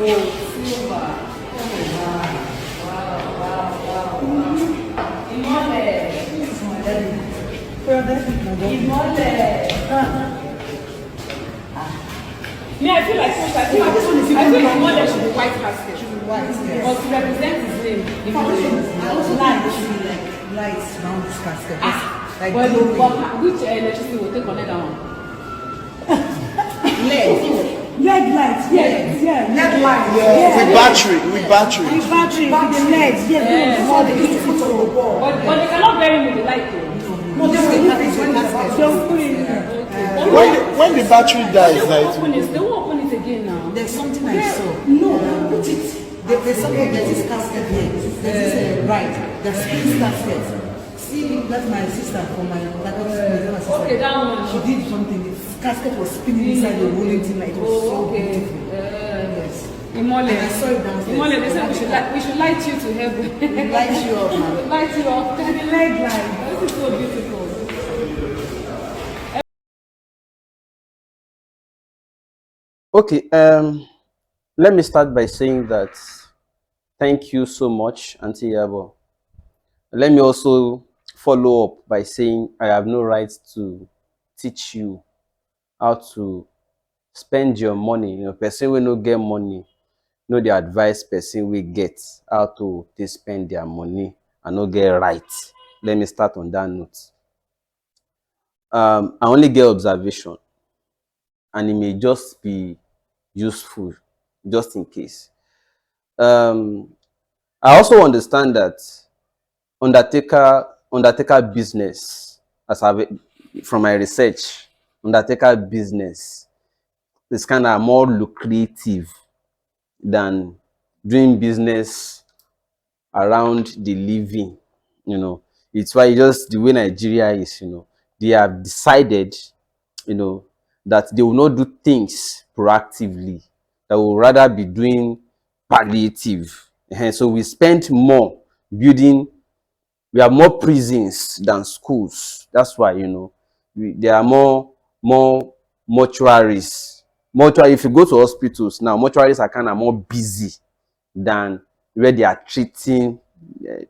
silver. Wow. Imole. Yeah, I feel like Imole should be white casket. Should be white, yes. But to represent his name, Imole. I also like lights around this casket. But which electricity will take on that one? LED lights, yes. LED lights, yeah. With battery. With the LEDs, yes. But they cannot bury me with the light though. No, they will put it in there. When the battery dies, they won't open it again now. There's something I saw. No, put it. There's something that is casket here. There's this right. There's spinning casket. See, that's my sister from my okay, that one. She did something. The casket was spinning inside the rolling thing like it was so beautiful. Yes. Imole. I saw it downstairs. Imole, they said we should light you to heaven. Light you up, man. Light you up. The light. This is so beautiful. Okay, let me start by saying that thank you so much, Auntie Iyabo. Let me also follow up by saying I have no right to teach you how to spend your money. You know, person will not get money. No, the advice person will get how to they spend their money and not get right. Let me start on that note. I only get observation, and it may just be useful, just in case. I also understand that undertaker business, from my research, undertaker business is kind of more lucrative than doing business around the living. You know, it's why just the way Nigeria is, you know, they have decided, you know, that they will not do things proactively, that will rather be doing palliative. So we spend more building, we have more prisons than schools. That's why, you know, there are more mortuaries. If you go to hospitals now, mortuaries are kind of more busy than where they are treating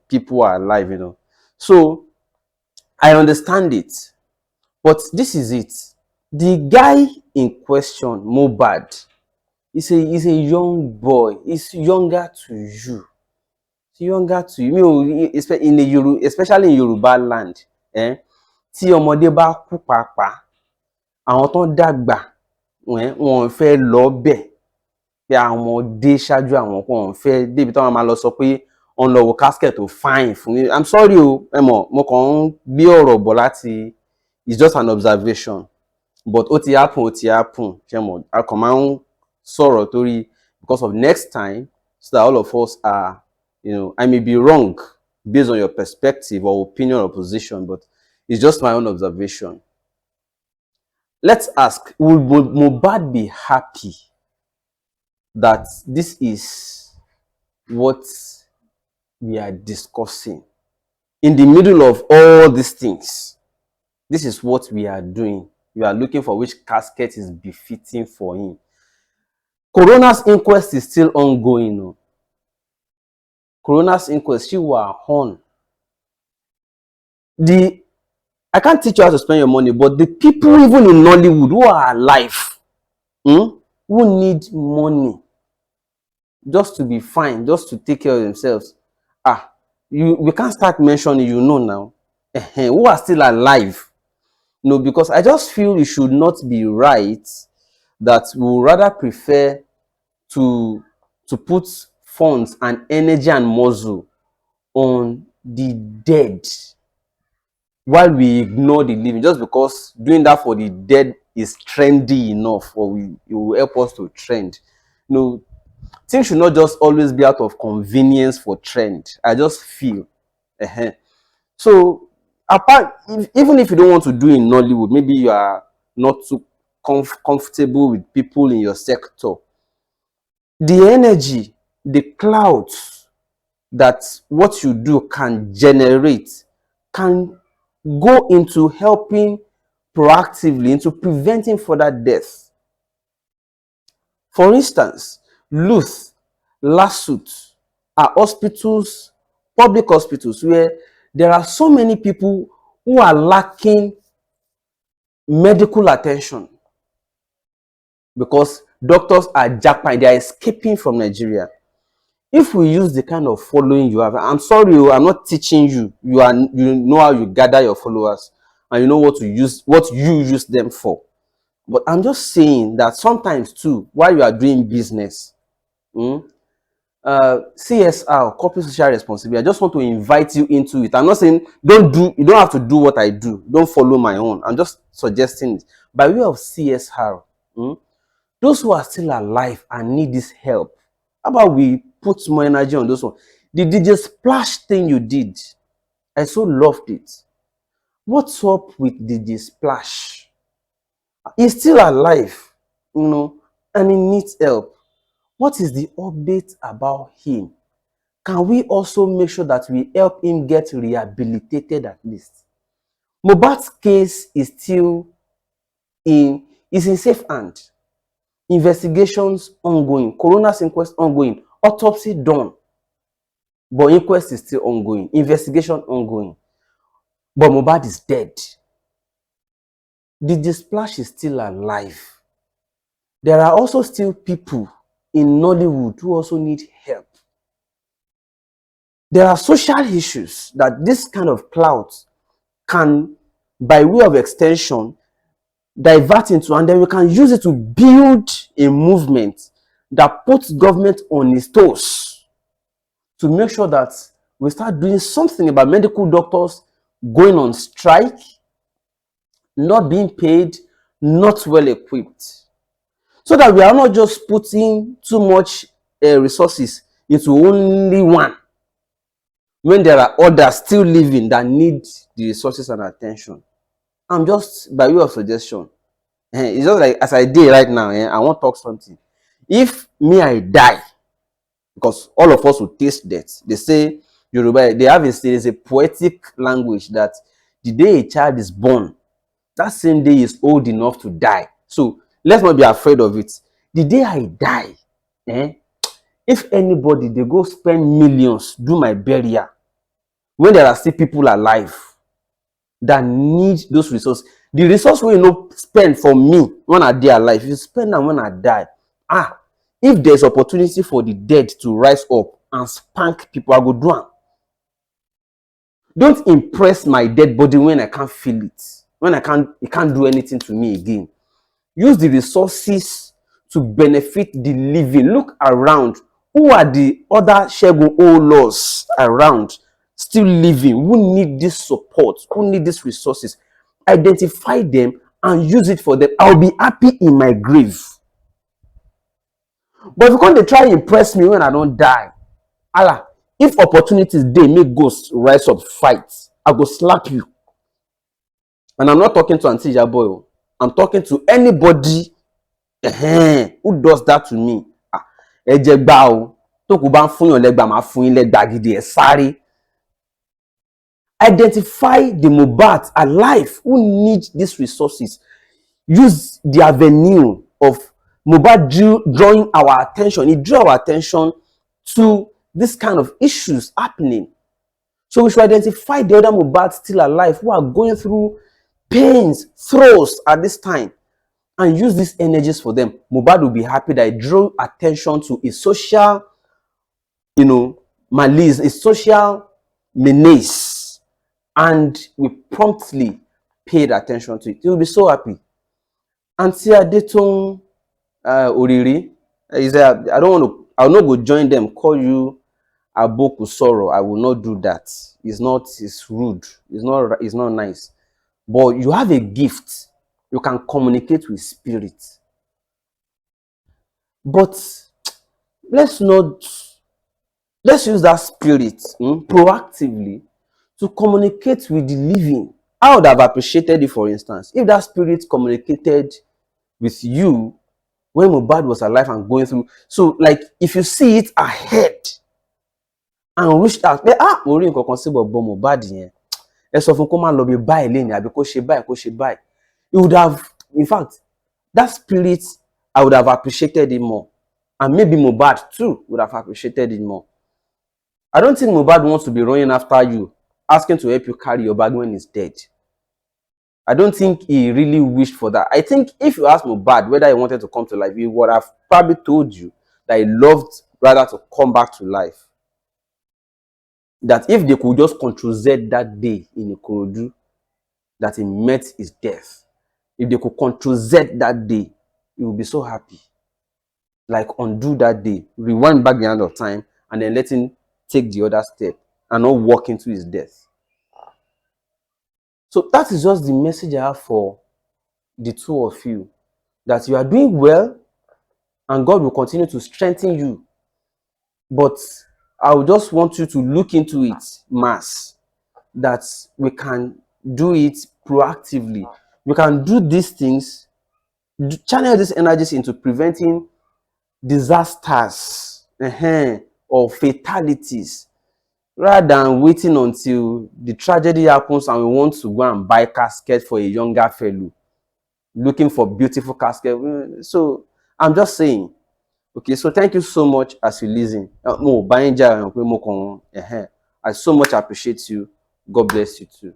people who are alive, you know. So I understand it, but this is it. The guy in question, Mohbad, is a young boy. He's younger to you. Especially in Yoruba land. Tí ọmọdé bá kú pàápàá, àwọn tó ń dàgbà wọn fẹ́ lọ bẹ̀ pé àwọn ọmọdé ṣáájú àwọn kan fẹ́ débi tí wọ́n máa lọ sọ pé on lọ wo casket tó fine fún mi. I'm sorry o, mo kàn ń gbé ọ̀rọ̀ bọ̀ láti, it's just an observation. But ó ti happen. I kàn máa ń sọ̀rọ̀ torí because of next time, so that all of us are, you know, I may be wrong based on your perspective or opinion or position, but it's just my own observation. Let's ask, will Mohbad be happy that this is what we are discussing? In the middle of all these things, this is what we are doing. We are looking for which casket is befitting for him. Coroner's inquest is still ongoing. No? Coroner's inquest, she was on. I can't teach you how to spend your money, but the people even in Nollywood who are alive, who need money just to be fine, just to take care of themselves. We can't start mentioning, you know now, who are still alive. No, because I just feel it should not be right that we would rather prefer to put funds and energy and muscle on the dead while we ignore the living, just because doing that for the dead is trendy enough, or it will help us to trend. No, things should not just always be out of convenience for trend. I just feel. So apart, even if you don't want to do in Nollywood, maybe you are not too comfortable with people in your sector, the energy, the clouds that what you do can generate can go into helping proactively into preventing further death. For instance, Luth, Lasut are hospitals, public hospitals, where there are so many people who are lacking medical attention because doctors are jackpot, they are escaping from Nigeria. If we use the kind of following you have, I'm sorry, I'm not teaching you. You know how you gather your followers and you know what you use them for. But I'm just saying that sometimes too, while you are doing business, CSR, corporate social responsibility, I just want to invite you into it. I'm not saying you don't have to do what I do. Don't follow my own. I'm just suggesting it. By way of CSR, those who are still alive and need this help, how about we put more energy on those ones? The DJ Splash thing you did, I so loved it. What's up with DJ Splash? He's still alive, and he needs help. What is the update about him? Can we also make sure that we help him get rehabilitated at least? Mohbad's case is still in safe hand. Investigations ongoing, coroner's inquest ongoing, autopsy done, but inquest is still ongoing, investigation ongoing. But Mohbad is dead. DJ Splash is still alive. There are also still people in Nollywood who also need help. There are social issues that this kind of clout can, by way of extension, divert into, and then we can use it to build a movement that puts government on its toes to make sure that we start doing something about medical doctors going on strike, not being paid, not well equipped, so that we are not just putting too much resources into only one when there are others still living that need the resources and attention. I'm just, by way of suggestion, it's just like as I did right now, I want to talk something. If me, I die, because all of us will taste death. They say, Yoruba, there's a poetic language that the day a child is born, that same day is old enough to die. So let's not be afraid of it. The day I die, if anybody, they go spend millions, do my burial, when there are still people alive that need those resources, the resource will not spend for me when I die alive, if you spend them when I die, if there's opportunity for the dead to rise up and spank people, I go do it. Don't impress my dead body when I can't feel it, when it can't do anything to me again. Use the resources to benefit the living. Look around. Who are the other Shegun Olos around still living who need this support, who need these resources? Identify them and use it for them. I'll be happy in my grave. But if you can't try to impress me when I don't die, Allah, if opportunities they make ghosts rise up, fight, I go slap you. And I'm not talking to Auntie Iyabo. I'm talking to anybody who does that to me. Identify the Mohbad alive who need these resources. Use the avenue of Mohbad drawing our attention. It drew our attention to this kind of issues happening. So we should identify the other Mohbad still alive who are going through pains, throes at this time, and use these energies for them. Mohbad will be happy that I drew attention to a social, malaise, a social menace, and we promptly paid attention to it. He will be so happy. Auntie Adetoun Oriri, he said, I will not go join them, call you Aboku Soro. I will not do that. It's rude. It's not nice. But you have a gift. You can communicate with spirit. But let's use that spirit proactively to communicate with the living. I would have appreciated it, for instance, if that spirit communicated with you when Mohbad was alive and going through. So, like, if you see it ahead and reach out, mo rí nǹkan kan sí bọ̀bọ̀ Mohbad yẹn. Ẹ sọ fún kó má lọ bí báyìí lẹ́yìn àbí kó ṣe báyìí. It would have, in fact, that spirit, I would have appreciated it more. And maybe Mohbad too would have appreciated it more. I don't think Mohbad wants to be running after you, asking to help you carry your bag when he's dead. I don't think he really wished for that. I think if you ask Mohbad whether he wanted to come to life, he would have probably told you that he loved rather to come back to life. That if they could just control Z that day in Ikorodu, that he met his death, if they could control Z that day, he would be so happy. Like undo that day, rewind back the hand of time, and then let him take the other step and not walk into his death. So that is just the message I have for the two of you. That you are doing well and God will continue to strengthen you. But I would just want you to look into it, mass, that we can do it proactively. We can do these things, channel these energies into preventing disasters or fatalities, rather than waiting until the tragedy happens and we want to go and buy casket for a younger fellow, looking for beautiful casket. So I'm just saying, okay, so thank you so much as you listen. I so much appreciate you. God bless you too.